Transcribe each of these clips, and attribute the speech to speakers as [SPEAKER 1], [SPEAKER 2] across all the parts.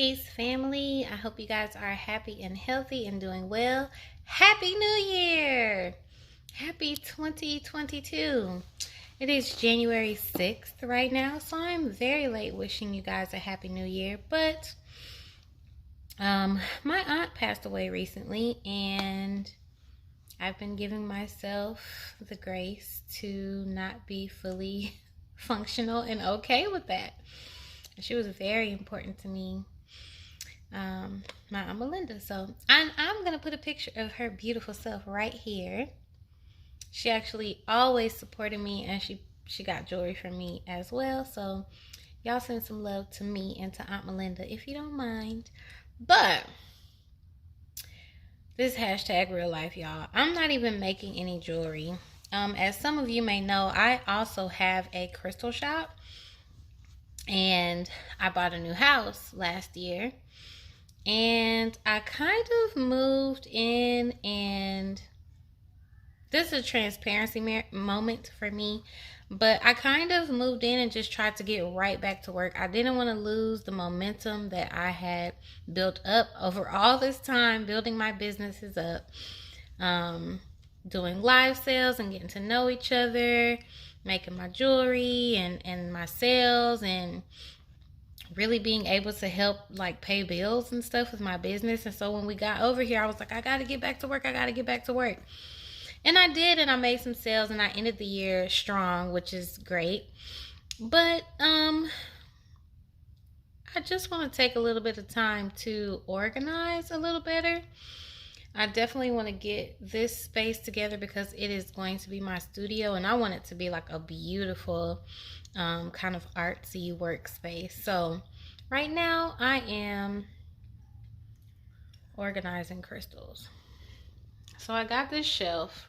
[SPEAKER 1] Peace, family. I hope you guys are happy and healthy and doing well. Happy New Year! Happy 2022. It is January 6th right now, so I'm very late wishing you guys a Happy New Year. But my aunt passed away recently, and I've been giving myself the grace to not be fully functional and okay with that. She was very important to me, my Aunt Melinda. So I'm gonna put a picture of her beautiful self right here. She actually always supported me, and she got jewelry from me as well. So y'all send some love to me and to Aunt Melinda if you don't mind. But this hashtag real life, y'all. I'm not even making any jewelry. As some of you may know, I also have a crystal shop. And I bought a new house last year, and I kind of moved in, and this is a transparency moment for me, but I kind of moved in and just tried to get right back to work. I didn't want to lose the momentum that I had built up over all this time, building my businesses up, doing live sales and getting to know each other, making my jewelry and my sales, and really being able to help like pay bills and stuff with my business. And so when we got over here, I was like, I gotta get back to work. And I did, and I made some sales, and I ended the year strong, which is great. But I just want to take a little bit of time to organize a little better. I definitely want to get this space together because it is going to be my studio, and I want it to be like a beautiful kind of artsy workspace. So right now I am organizing crystals. So I got this shelf.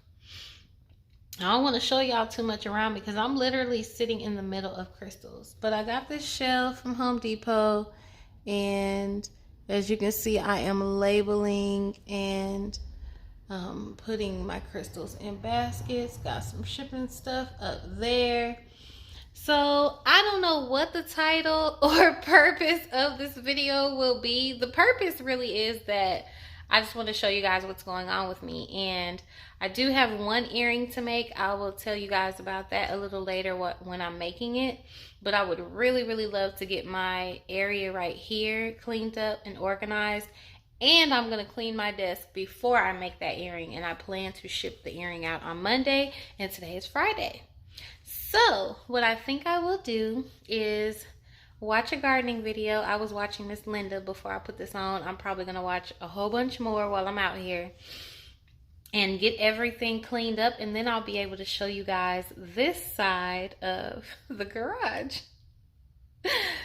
[SPEAKER 1] I don't want to show y'all too much around because I'm literally sitting in the middle of crystals. But I got this shelf from Home Depot, and as you can see, I am labeling and putting my crystals in baskets. Got some shipping stuff up there. So I don't know what the title or purpose of this video will be. The purpose really is that I just want to show you guys what's going on with me. And I do have one earring to make. I will tell you guys about that a little later when I'm making it. But I would really, really love to get my area right here cleaned up and organized. And I'm going to clean my desk before I make that earring. And I plan to ship the earring out on Monday. And today is Friday. So what I think I will do is watch a gardening video. I was watching Miss Linda before I put this on. I'm probably going to watch a whole bunch more while I'm out here and get everything cleaned up, and then I'll be able to show you guys this side of the garage.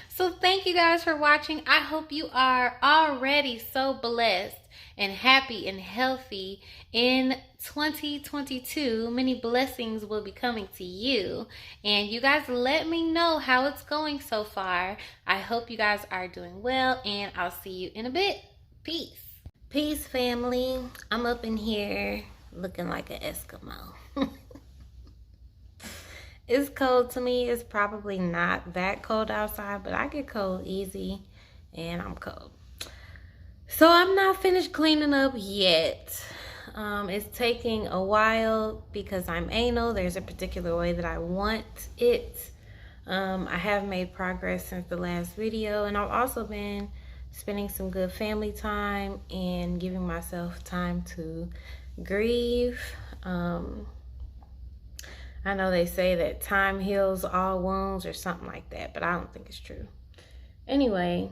[SPEAKER 1] So thank you guys for watching. I hope you are already so blessed and happy and healthy in 2022. Many blessings will be coming to you, and you guys let me know how it's going so far. I hope you guys are doing well, and I'll see you in a bit. Peace. Peace, family. I'm up in here looking like an Eskimo. It's cold to me. It's probably not that cold outside, but I get cold easy, and I'm cold. So I'm not finished cleaning up yet. It's taking a while because I'm anal. There's a particular way that I want it. I have made progress since the last video, and I've also been spending some good family time and giving myself time to grieve. I know they say that time heals all wounds or something like that, but I don't think it's true. Anyway,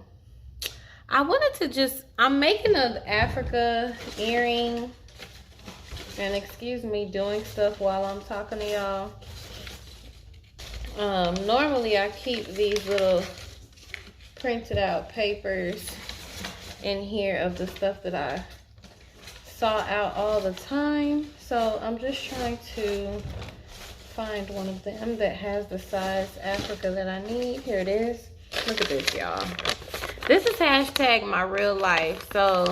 [SPEAKER 1] I wanted to I'm making an Africa earring, and excuse me doing stuff while I'm talking to y'all. Normally I keep these little printed out papers in here of the stuff that I saw out all the time. So I'm just trying to find one of them that has the size Africa that I need. Here it is. Look at this, y'all. This is hashtag my real life. So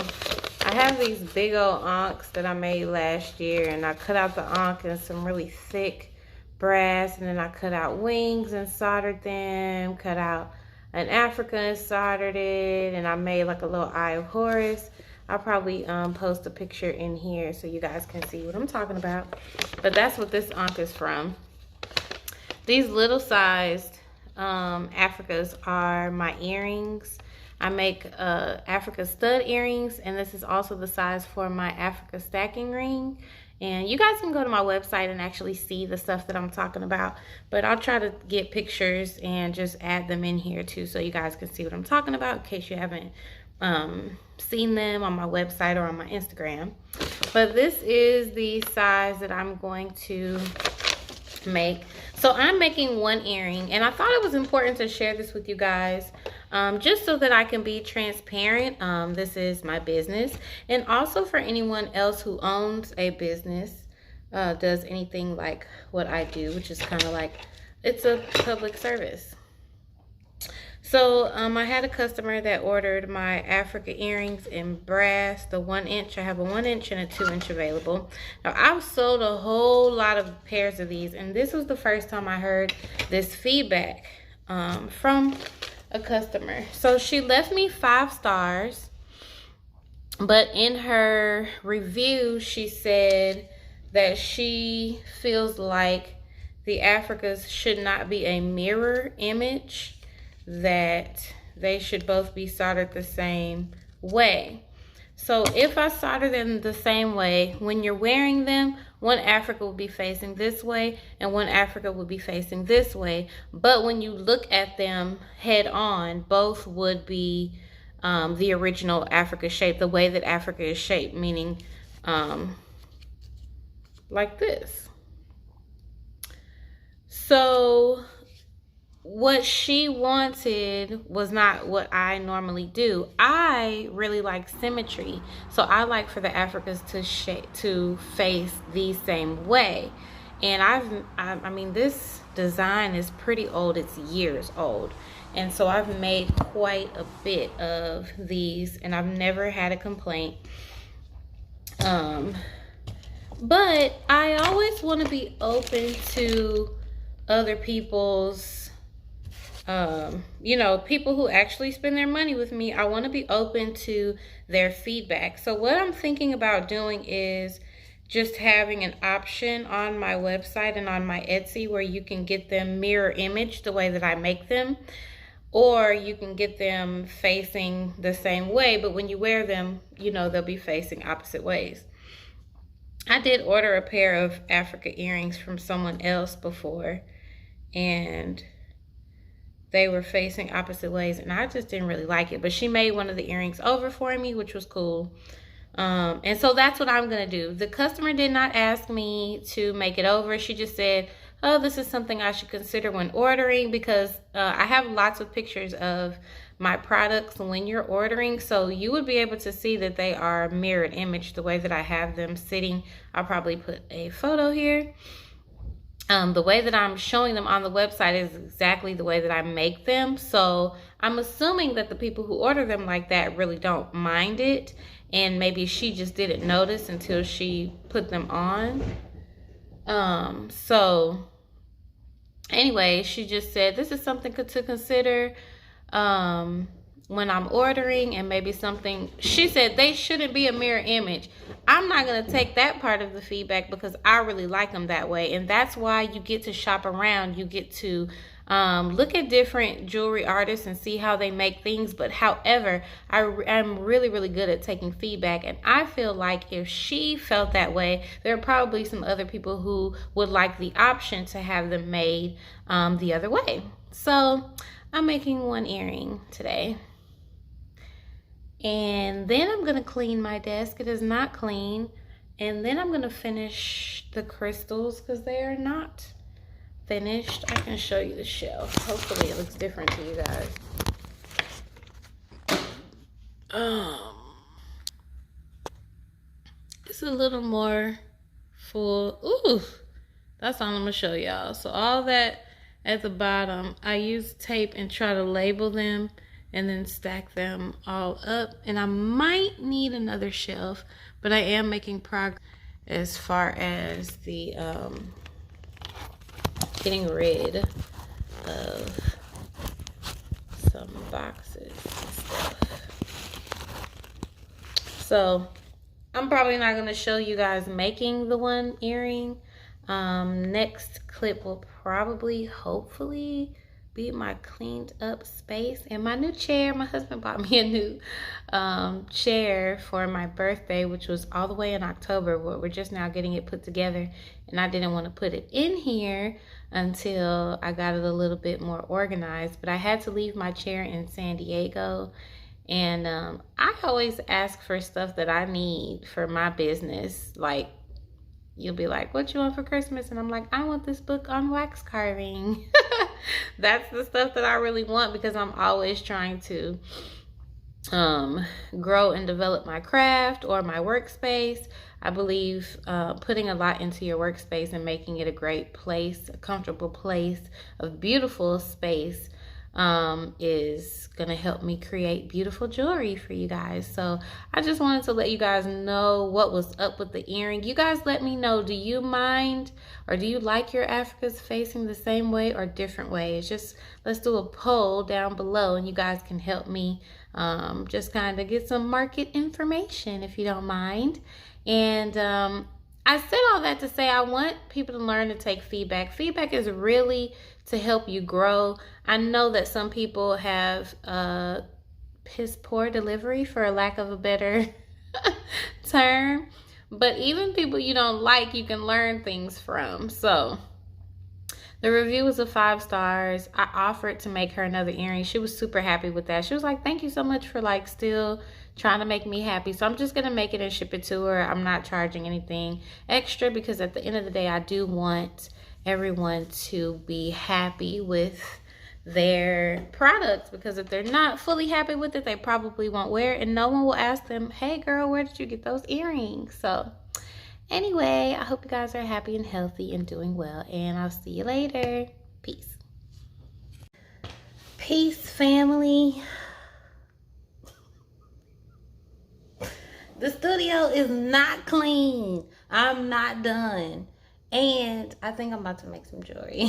[SPEAKER 1] I have these big old ankhs that I made last year, and I cut out the ankh in some really thick brass, and then I cut out wings and soldered them, cut out an Africa and soldered it, and I made like a little Eye of Horus. I'll probably post a picture in here so you guys can see what I'm talking about. But that's what this Ankh is from. These little sized Africas are my earrings. I make Africa stud earrings, and this is also the size for my Africa stacking ring. And you guys can go to my website and actually see the stuff that I'm talking about. But I'll try to get pictures and just add them in here too, so you guys can see what I'm talking about in case you haven't seen them on my website or on my Instagram. But this is the size that I'm going to make. So I'm making one earring, and I thought it was important to share this with you guys, just so that I can be transparent. This is my business, and also for anyone else who owns a business, does anything like what I do, which is kind of like, it's a public service. So I had a customer that ordered my Africa earrings in brass, the 1 inch. I have a 1 inch and a 2 inch available. Now I've sold a whole lot of pairs of these, and this was the first time I heard this feedback from a customer. So she left me 5 stars, but in her review she said that she feels like the Africas should not be a mirror image, that they should both be soldered the same way. So if I solder them the same way, when you're wearing them, one Africa will be facing this way and one Africa will be facing this way. But when you look at them head on, both would be the original Africa shape, the way that Africa is shaped, meaning like this. So what she wanted was not what I normally do. I really like symmetry, so I like for the Africas to face the same way. And I mean, this design is pretty old. It's years old, and so I've made quite a bit of these, and I've never had a complaint. But I always want to be open to other people's you know, people who actually spend their money with me. I want to be open to their feedback. So what I'm thinking about doing is just having an option on my website and on my Etsy where you can get them mirror image the way that I make them, or you can get them facing the same way, but when you wear them, you know, they'll be facing opposite ways. I did order a pair of Africa earrings from someone else before, and they were facing opposite ways, and I just didn't really like it. But she made one of the earrings over for me, which was cool. And so that's what I'm gonna do. The customer did not ask me to make it over. She just said, oh, this is something I should consider when ordering, because I have lots of pictures of my products when you're ordering, so you would be able to see that they are mirrored image the way that I have them sitting. I'll probably put a photo here. The way that I'm showing them on the website is exactly the way that I make them. So I'm assuming that the people who order them like that really don't mind it. And maybe she just didn't notice until she put them on. So anyway, she just said, this is something to consider when I'm ordering, and maybe something, she said they shouldn't be a mirror image. I'm not going to take that part of the feedback because I really like them that way. And that's why you get to shop around. You get to look at different jewelry artists and see how they make things. But however, I'm really, really good at taking feedback. And I feel like if she felt that way, there are probably some other people who would like the option to have them made the other way. So I'm making one earring today. And then I'm going to clean my desk. It is not clean. And then I'm going to finish the crystals because they are not finished. I can show you the shelf. Hopefully it looks different to you guys. It's a little more full. Ooh, that's all I'm going to show y'all. So all that at the bottom, I use tape and try to label them and then stack them all up. And I might need another shelf, but I am making progress as far as the getting rid of some boxes and stuff. So I'm probably not going to show you guys making the one earring. Next clip will probably, hopefully, be my cleaned up space and my new chair. My husband bought me a new chair for my birthday, which was all the way in October. We're just now getting it put together, and I didn't want to put it in here until I got it a little bit more organized. But I had to leave my chair in San Diego, and I always ask for stuff that I need for my business. Like, you'll be like, what you want for Christmas? And I'm like, I want this book on wax carving. That's the stuff that I really want, because I'm always trying to grow and develop my craft or my workspace. I believe putting a lot into your workspace and making it a great place, a comfortable place, a beautiful space, is gonna help me create beautiful jewelry for you guys. So I just wanted to let you guys know what was up with the earring. You guys let me know, do you mind, or do you like your Africas facing the same way or different ways? Just let's do a poll down below, and you guys can help me just kind of get some market information if you don't mind. And I said all that to say I want people to learn to take feedback. Feedback is really to help you grow. I know that some people have piss poor delivery, for a lack of a better term, but even people you don't like, you can learn things from. So the review was a 5 stars. I offered to make her another earring. She was super happy with that. She was like, thank you so much for like still trying to make me happy. So I'm just gonna make it and ship it to her. I'm not charging anything extra, because at the end of the day, I do want everyone to be happy with their products, because if they're not fully happy with it, they probably won't wear it, and no one will ask them, hey girl, where did you get those earrings? So anyway, I hope you guys are happy and healthy and doing well, and I'll see you later. Peace. Peace, family. The studio is not clean. I'm not done. And I think I'm about to make some jewelry.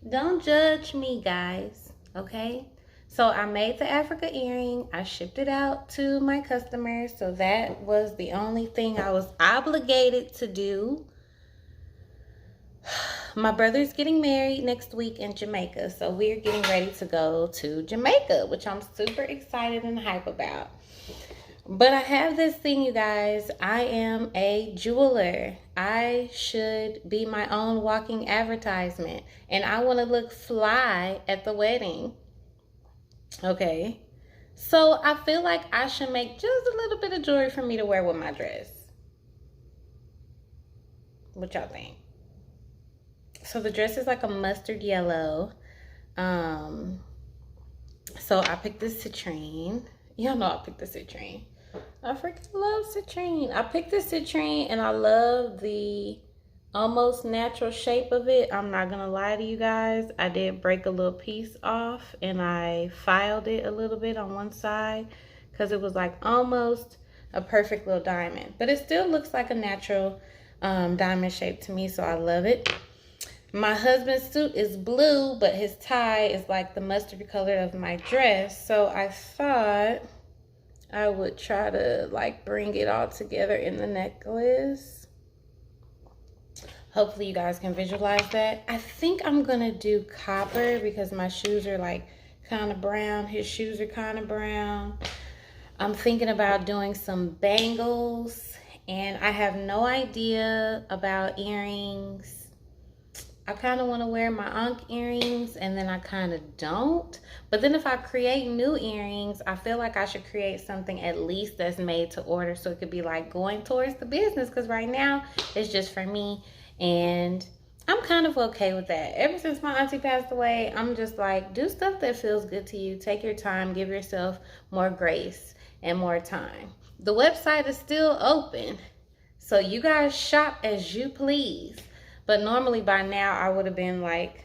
[SPEAKER 1] Don't judge me, guys, okay? So I made the Africa earring. I shipped it out to my customers. So that was the only thing I was obligated to do. My brother's getting married next week in Jamaica. So we're getting ready to go to Jamaica, which I'm super excited and hype about. But I have this thing, you guys. I am a jeweler. I should be my own walking advertisement. And I want to look fly at the wedding. Okay. So I feel like I should make just a little bit of jewelry for me to wear with my dress. What y'all think? So the dress is like a mustard yellow. So I picked this citrine. Y'all know I picked the citrine. I freaking love citrine. I picked the citrine and I love the almost natural shape of it. I'm not gonna lie to you guys. I did break a little piece off and I filed it a little bit on one side because it was like almost a perfect little diamond. But it still looks like a natural diamond shape to me, so I love it. My husband's suit is blue, but his tie is like the mustard color of my dress. So I thought I would try to like bring it all together in the necklace. Hopefully you guys can visualize that. I think I'm gonna do copper because my shoes are like kind of brown. His shoes are kind of brown. I'm thinking about doing some bangles, and I have no idea about earrings. I kind of want to wear my Ankh earrings, and then I kind of don't. But then if I create new earrings, I feel like I should create something at least that's made to order, so it could be like going towards the business, because right now it's just for me, and I'm kind of okay with that. Ever since my auntie passed away, I'm just like, do stuff that feels good to you. Take your time, give yourself more grace and more time. The website is still open, so you guys shop as you please. But normally by now I would have been like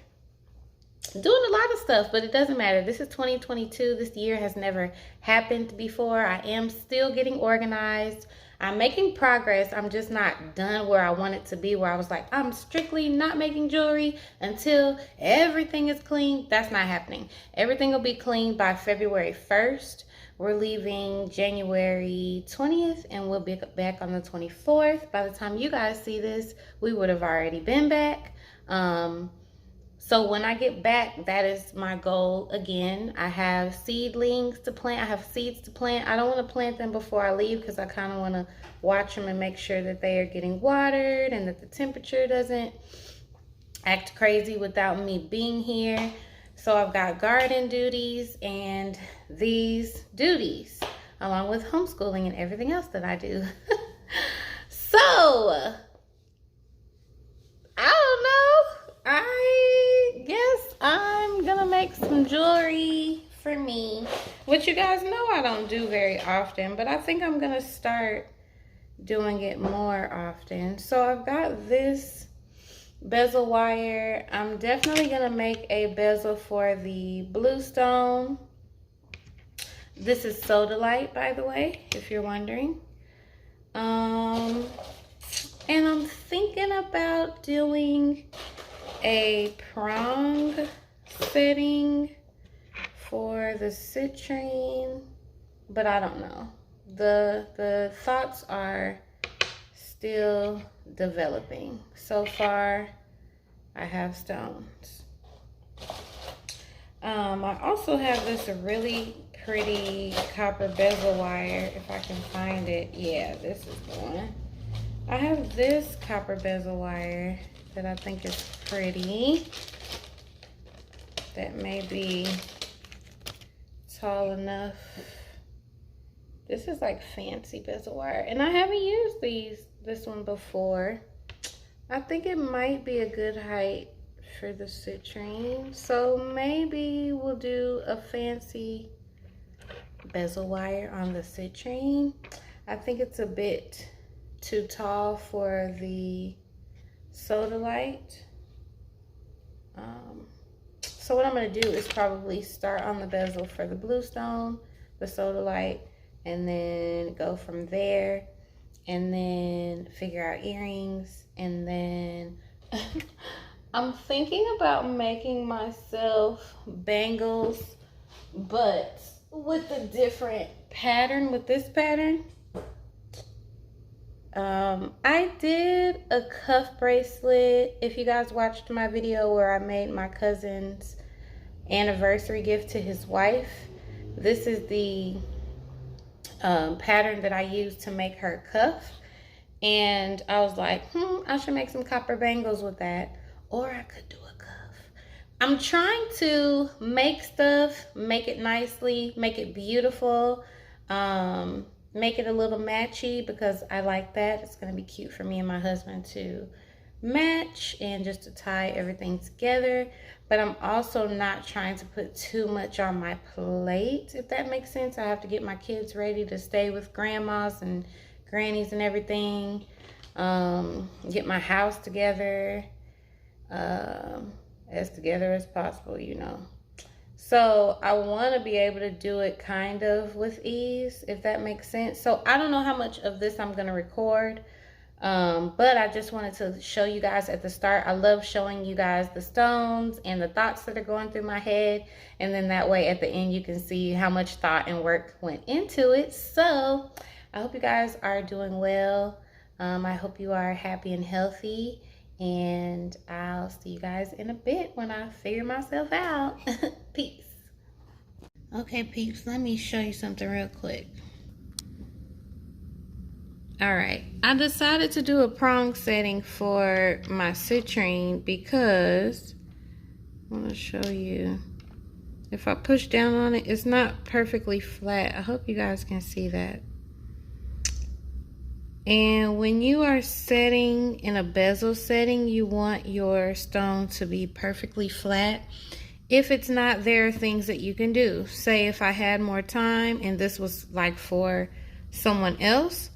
[SPEAKER 1] doing a lot of stuff, but it doesn't matter. This is 2022. This year has never happened before. I am still getting organized. I'm making progress. I'm just not done where I want it to be, where I was like, I'm strictly not making jewelry until everything is clean. That's not happening. Everything will be clean by February 1st. We're leaving January 20th and we'll be back on the 24th. By the time you guys see this, we would have already been back. So when I get back, that is my goal again. I have seedlings to plant. I have seeds to plant. I don't want to plant them before I leave because I kind of want to watch them and make sure that they are getting watered and that the temperature doesn't act crazy without me being here. So I've got garden duties and these duties, along with homeschooling and everything else that I do. So, I don't know. I guess I'm gonna make some jewelry for me, which you guys know I don't do very often, but I think I'm gonna start doing it more often. So I've got this bezel wire. I'm definitely gonna make a bezel for the blue stone. This is Sodalite, by the way, if you're wondering. And I'm thinking about doing a prong setting for the citrine, but I don't know. The thoughts are still developing. So far, I have stones. I also have this really pretty copper bezel wire, if I can find it. Yeah, this is the one. I have this copper bezel wire that I think is pretty. That may be tall enough. This is like fancy bezel wire, and I haven't used this one before. I think it might be a good height for the citrine, so maybe we'll do a fancy bezel wire on the citrine. I think it's a bit too tall for the Sodalite. So what I'm going to do is probably start on the bezel for the blue stone, the Sodalite, and then go from there, and then figure out earrings, and then I'm thinking about making myself bangles, but with a different pattern, with this pattern. I did a cuff bracelet. If you guys watched my video where I made my cousin's anniversary gift to his wife, this is the pattern that I used to make her cuff. And I was like, I should make some copper bangles with that. Or I could do a cuff. I'm trying to make stuff, make it nicely, make it beautiful, make it a little matchy, because I like that. It's going to be cute for me and my husband to match and just to tie everything together. But I'm also not trying to put too much on my plate, if that makes sense. I have to get my kids ready to stay with grandmas and grannies and everything. Get my house together, as together as possible, you know. So I want to be able to do it kind of with ease, if that makes sense. So I don't know how much of this I'm going to record, but I just wanted to show you guys at the start. I love showing you guys the stones and the thoughts that are going through my head, and then that way at the end you can see how much thought and work went into it. So I hope you guys are doing well. I hope you are happy and healthy, and I'll see you guys in a bit when I figure myself out. Peace. Okay, peeps, let me show you something real quick. Alright, I decided to do a prong setting for my citrine because I want to show you. If I push down on it, it's not perfectly flat. I hope you guys can see that. And when you are setting in a bezel setting, you want your stone to be perfectly flat. If it's not, there are things that you can do. Say if I had more time and this was like for someone else,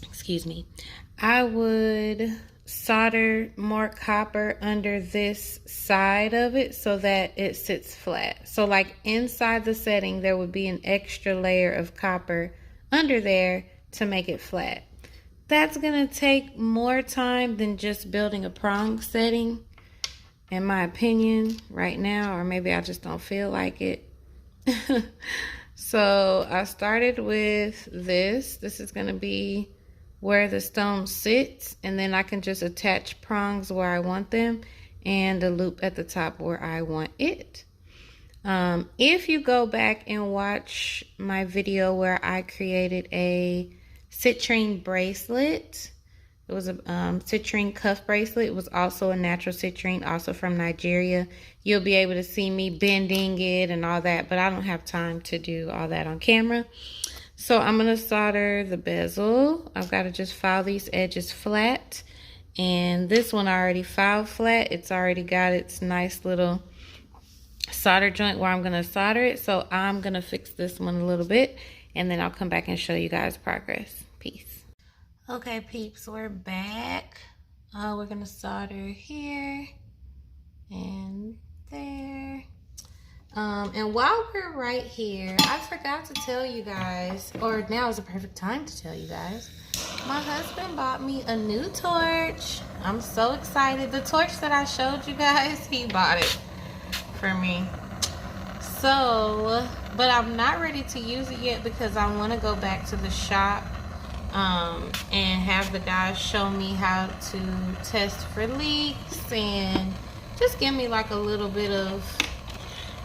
[SPEAKER 1] excuse me, I would solder more copper under this side of it so that it sits flat. So like inside the setting, there would be an extra layer of copper under there to make it flat. That's gonna take more time than just building a prong setting, in my opinion, right now, or maybe I just don't feel like it. So I started with this. This is gonna be where the stone sits, and then I can just attach prongs where I want them and a loop at the top where I want it. If you go back and watch my video where I created a citrine bracelet, it was a citrine cuff bracelet. It was also a natural citrine, also from Nigeria. You'll be able to see me bending it and all that, but I don't have time to do all that on camera. So I'm going to solder the bezel. I've got to just file these edges flat. And this one I already filed flat. It's already got its nice little solder joint where I'm going to solder it. So I'm going to fix this one a little bit, and then I'll come back and show you guys progress. Peace. Okay, peeps, we're back. We're going to solder here and there. And while we're right here, I forgot to tell you guys, or now is the perfect time to tell you guys, my husband bought me a new torch. I'm so excited. The torch that I showed you guys, he bought it for me. So, but I'm not ready to use it yet because I want to go back to the shop and have the guys show me how to test for leaks and just give me like a little bit of,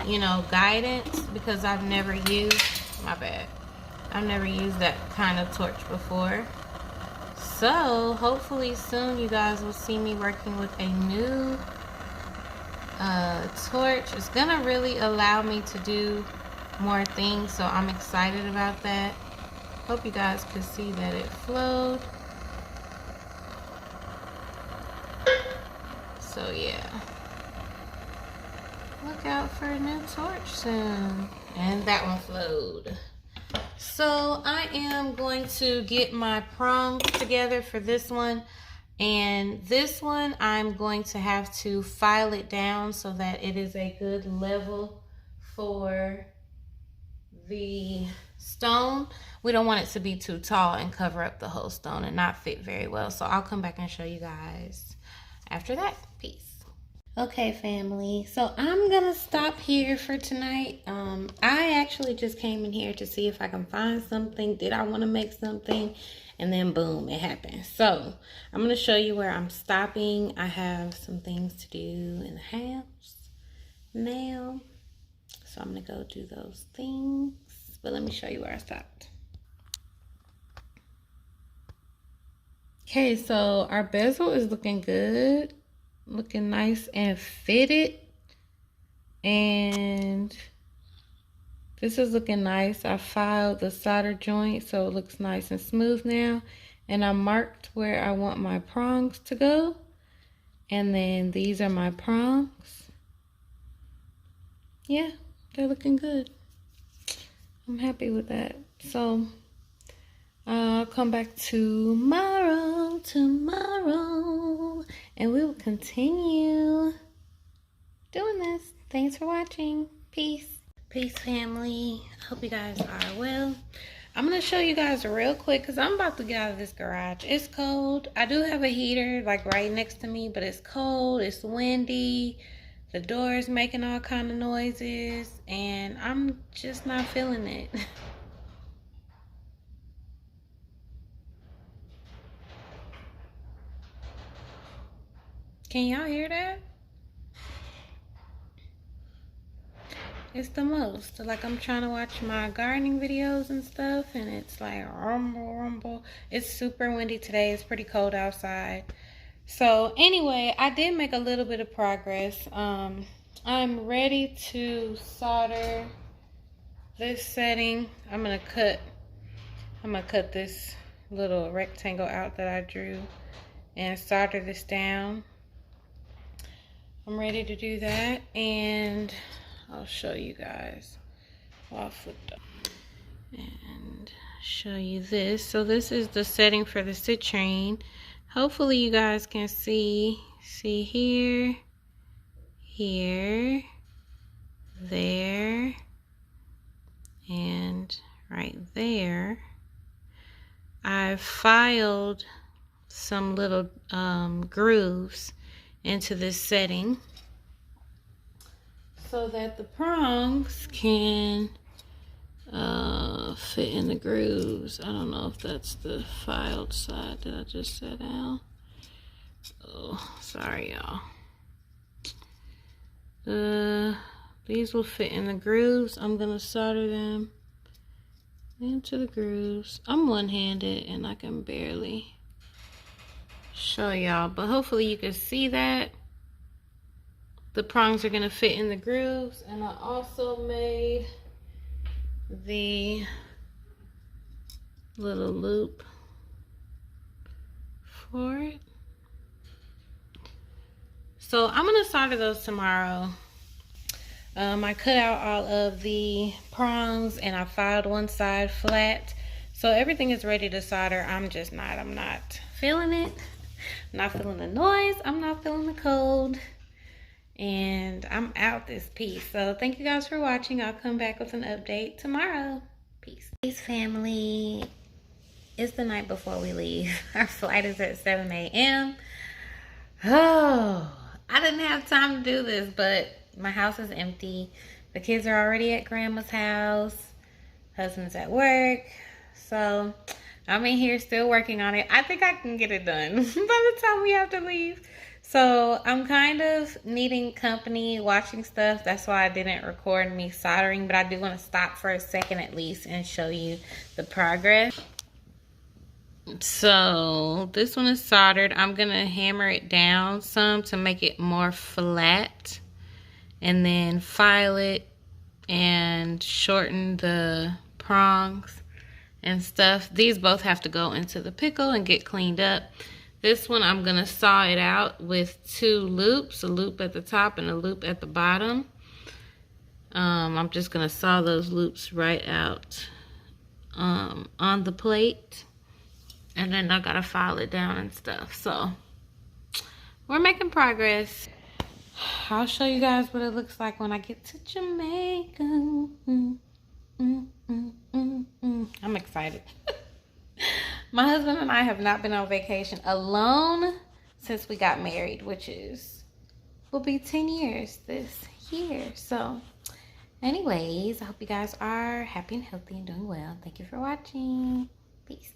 [SPEAKER 1] you know, guidance, because I've never used, I've never used that kind of torch before. So hopefully soon you guys will see me working with a new torch. It's gonna really allow me to do more things, so I'm excited about that. Hope you guys could see that it flowed. So yeah, look out for a new torch soon. And that one flowed. So I am going to get my prongs together for this one. And this one, I'm going to have to file it down so that it is a good level for the stone. We don't want it to be too tall and cover up the whole stone and not fit very well. So I'll come back and show you guys after that. Peace. Okay, family, so I'm gonna stop here for tonight. I actually just came in here to see if I can find something. Did I want to make something? And then boom, it happened. So I'm gonna show you where I'm stopping. I have some things to do in the house now, so I'm gonna go do those things, but let me show you where I stopped. Okay, so our bezel is looking good, looking nice and fitted, and this is looking nice. I filed the solder joint so it looks nice and smooth now, and I marked where I want my prongs to go, and then these are my prongs. Yeah, they're looking good. I'm happy with that. So I'll come back tomorrow, and we will continue doing this. Thanks for watching. Peace. Peace, family. I hope you guys are well. I'm going to show you guys real quick because I'm about to get out of this garage. It's cold. I do have a heater like right next to me, but it's cold. It's windy. The door is making all kind of noises, and I'm just not feeling it. Can y'all hear that? It's the most. Like, I'm trying to watch my gardening videos and stuff, and it's like rumble, rumble. It's super windy today. It's pretty cold outside. So anyway, I did make a little bit of progress. I'm ready to solder this setting. I'm gonna cut this little rectangle out that I drew and solder this down. I'm ready to do that, and I'll show you guys. I'll flip it up and show you this. So this is the setting for the citrine. hopefully you guys can see here, here, there, and right there. I've filed some little grooves into this setting so that the prongs can fit in the grooves. I don't know if that's the filed side that I just set out. Oh, sorry y'all. These will fit in the grooves. I'm gonna solder them into the grooves. I'm one-handed and I can barely show y'all, but hopefully you can see that the prongs are gonna fit in the grooves. And I also made the little loop for it. So I'm gonna solder those tomorrow. I cut out all of the prongs and I filed one side flat. So everything is ready to solder. I'm not feeling it. I'm not feeling the noise. I'm not feeling the cold. And I'm out this piece. So thank you guys for watching. I'll come back with an update tomorrow. Peace. Peace, family. It's the night before we leave. Our flight is at 7 a.m. Oh, I didn't have time to do this, but my house is empty. The kids are already at grandma's house. Husband's at work. So I'm in here still working on it. I think I can get it done by the time we have to leave. So I'm kind of needing company watching stuff. That's why I didn't record me soldering, but I do want to stop for a second at least and show you the progress. So this one is soldered. I'm gonna hammer it down some to make it more flat and then file it and shorten the prongs and stuff. These both have to go into the pickle and get cleaned up. This one I'm gonna saw it out with 2 loops, a loop at the top and a loop at the bottom. I'm just gonna saw those loops right out on the plate, and then I gotta file it down and stuff. So we're making progress. I'll show you guys what it looks like when I get to Jamaica. I'm excited. My husband and I have not been on vacation alone since we got married, which will be 10 years this year. So anyways, I hope you guys are happy and healthy and doing well. Thank you for watching. Peace.